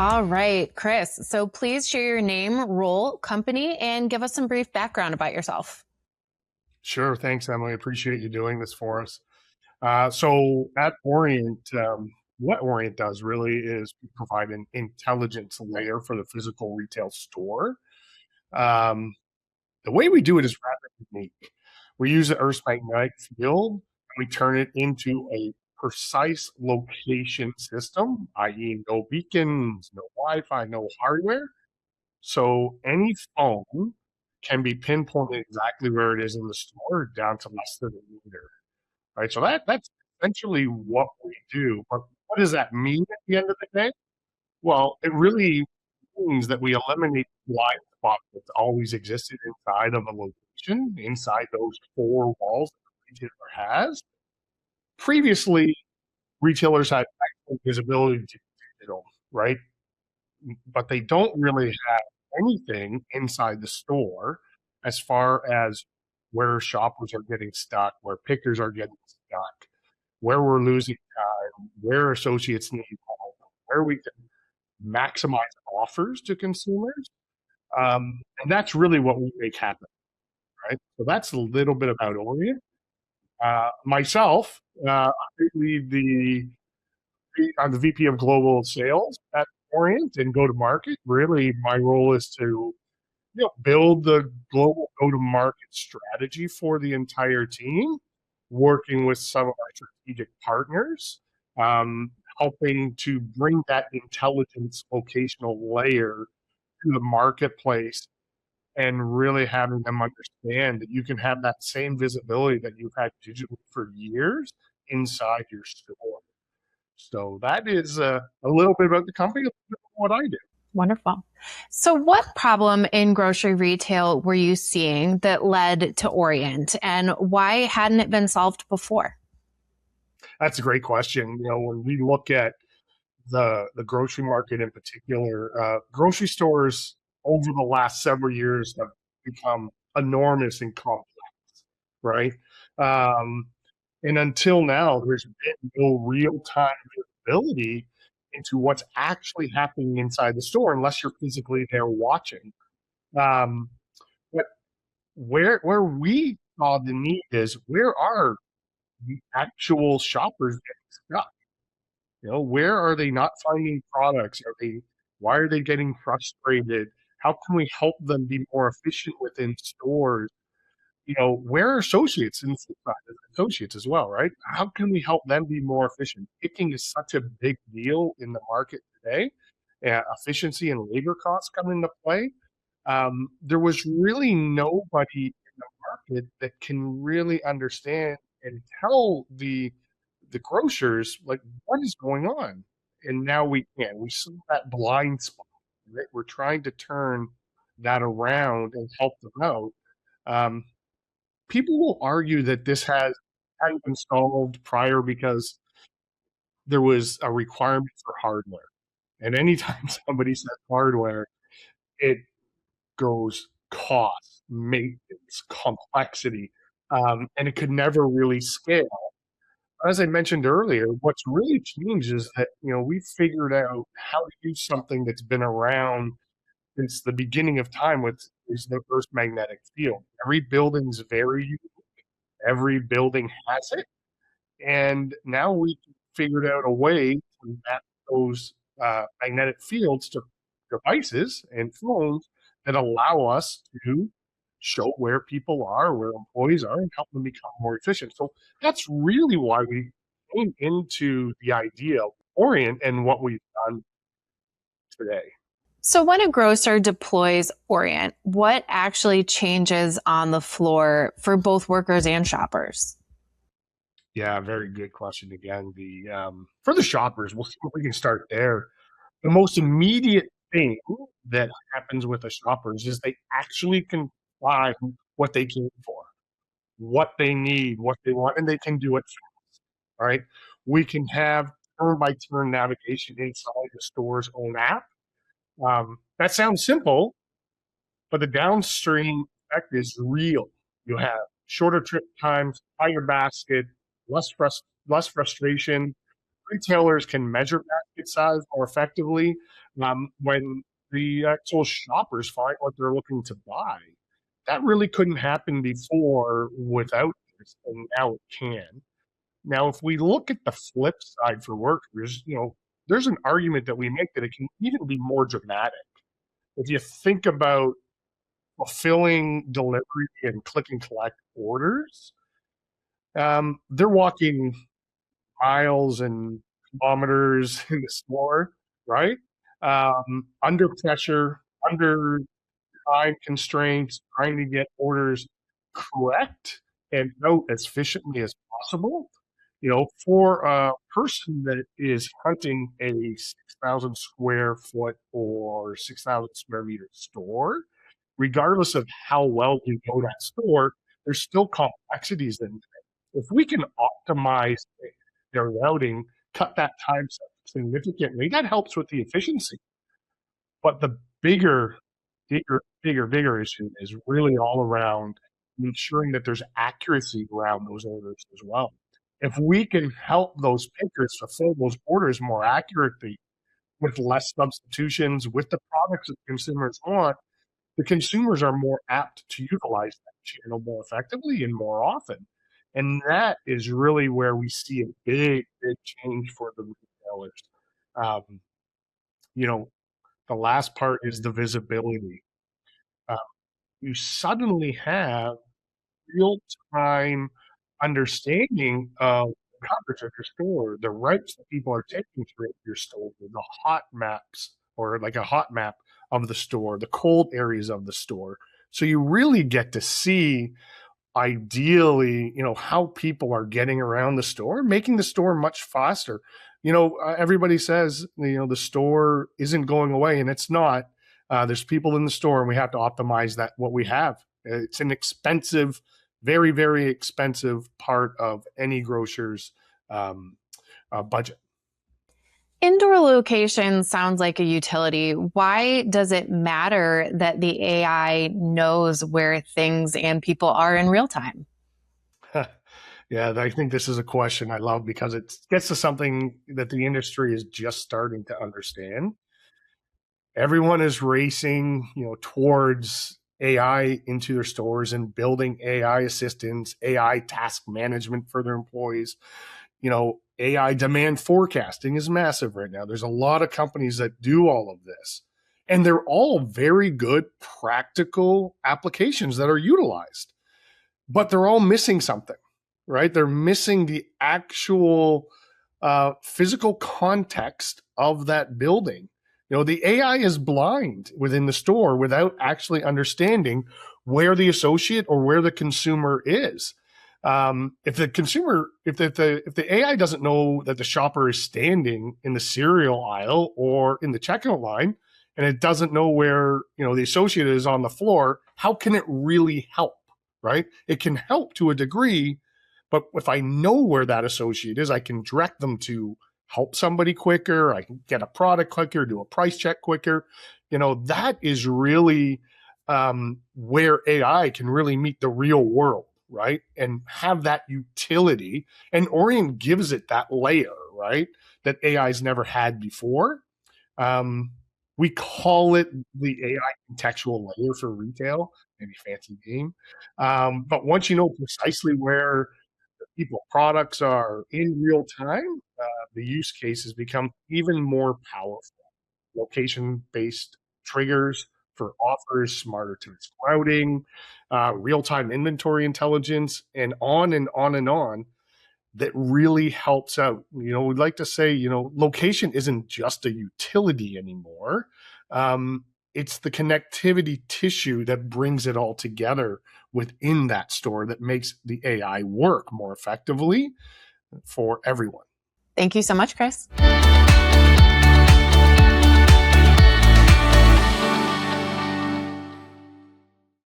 All right, Chris. So please share your name, role, company, and give us some brief background about yourself. Sure. Thanks, Emily. Appreciate you doing this for us. So at Orient, what Orient does really is provide an intelligence layer for the physical retail store. Um, the way we do it is rather unique. We use the Earth's magnetic field and we turn it into a precise location system, i.e., no beacons, no Wi Fi, no hardware. So any phone can be pinpointed exactly where it is in the store down to less than a meter. Right. So that's essentially what we do. But what does that mean at the end of the day? Well, it really means that we eliminate the blind spot that's always existed inside of a location, inside those four walls that the retailer has. Previously, retailers had excellent visibility to digital, right? But they don't really have anything inside the store as far as where shoppers are getting stuck, where pickers are getting stuck, where we're losing time, where associates need help, where we can maximize offers to consumers. And that's really what we make happen, right? So that's a little bit about Orient. Myself, I lead I'm the VP of Global Sales at Orient and go to market. Really, my role is to build the global go-to-market strategy for the entire team, working with some of our strategic partners, um, helping to bring that intelligence locational layer to the marketplace and really having them understand that you can have that same visibility that you've had digitally for years inside your store. So that is a little bit about the company, a little bit about what I do. Wonderful. So, what problem in grocery retail were you seeing that led to Orient, and why hadn't it been solved before? That's a great question. When we look at the grocery market in particular, grocery stores over the last several years have become enormous and complex, right? Um, and until now, there's been no real time visibility into what's actually happening inside the store unless you're physically there watching. Um, but where we saw the need is where are the actual shoppers getting stuck? Where are they not finding products? Why are they getting frustrated? How can we help them be more efficient within stores? Where are associates and associates as well, right? How can we help them be more efficient? Picking is such a big deal in the market today. Efficiency and labor costs come into play. There was really nobody in the market that can really understand and tell the grocers like what is going on. And now we can. We saw that blind spot. Right? We're trying to turn that around and help them out. Um, People will argue that this hadn't been solved prior because there was a requirement for hardware. And anytime somebody says hardware, it goes cost, maintenance, complexity, and it could never really scale. As I mentioned earlier, what's really changed is that we figured out how to use something that's been around since the beginning of time with is the Earth's magnetic field. Every building's very unique. Every building has it, and now we figured out a way to map those magnetic fields to devices and phones that allow us to show where people are, where employees are, and help them become more efficient. So that's really why we came into the idea of Orient and what we've done today. So, when a grocer deploys Orient, what actually changes on the floor for both workers and shoppers? Yeah, very good question again. The For the shoppers, we'll see if we can start there. The most immediate thing that happens with the shoppers is they actually can find what they came for, what they need, what they want, and they can do it. All right. We can have turn by turn navigation inside the store's own app. That sounds simple, but the downstream effect is real. You have shorter trip times, higher basket, less frustration. Retailers can measure basket size more effectively. when the actual shoppers find what they're looking to buy. That really couldn't happen before without this, and now it can. Now, if we look at the flip side for workers, there's an argument that we make that it can even be more dramatic. If you think about fulfilling delivery and click and collect orders, they're walking miles and kilometers in the store, right? Under pressure, under time constraints, trying to get orders correct and out as efficiently as possible. For a person that is hunting a 6,000 square foot or 6,000 square meter store, regardless of how well you know that store, there's still complexities in there. If we can optimize their routing, cut that time significantly, that helps with the efficiency. But the bigger, bigger issue is really all around ensuring that there's accuracy around those orders as well. If we can help those pickers fulfill those orders more accurately with less substitutions, with the products that consumers want, the consumers are more apt to utilize that channel more effectively and more often. And that is really where we see a big, big change for the retailers. Um, you know, the last part is the visibility. Uh, you suddenly have real time understanding of the coverage of your store, the routes that people are taking through your store, the hot maps or like a hot map of the store, the cold areas of the store. So you really get to see ideally, how people are getting around the store, making the store much faster. Everybody says, the store isn't going away, and it's not. There's people in the store, and we have to optimize that what we have. It's an expensive, very, very expensive part of any grocer's budget. Indoor location sounds like a utility. Why does it matter that the AI knows where things and people are in real time? Yeah, I think this is a question I love because it gets to something that the industry is just starting to understand. Everyone is racing, towards AI into their stores and building AI assistants, AI task management for their employees. AI demand forecasting is massive right now. There's a lot of companies that do all of this, and they're all very good practical applications that are utilized, but they're all missing something, right? They're missing the actual physical context of that building. The AI is blind within the store without actually understanding where the associate or where the consumer is. If the AI doesn't know that the shopper is standing in the cereal aisle or in the checkout line, and it doesn't know where the associate is on the floor, how can it really help? Right? It can help to a degree, but if I know where that associate is, I can direct them to help somebody quicker. I can get a product quicker, do a price check quicker. That is really where AI can really meet the real world, right? And have that utility. And Oriient gives it that layer, right? That AI's never had before. We call it the AI contextual layer for retail, maybe fancy name. But once you know precisely where the people products are in real time, the use cases become even more powerful. Location-based triggers for offers, smarter task routing, real-time inventory intelligence, and on and on and on. That really helps out. We'd like to say, location isn't just a utility anymore. It's the connectivity tissue that brings it all together within that store that makes the AI work more effectively for everyone. Thank you so much, Chris.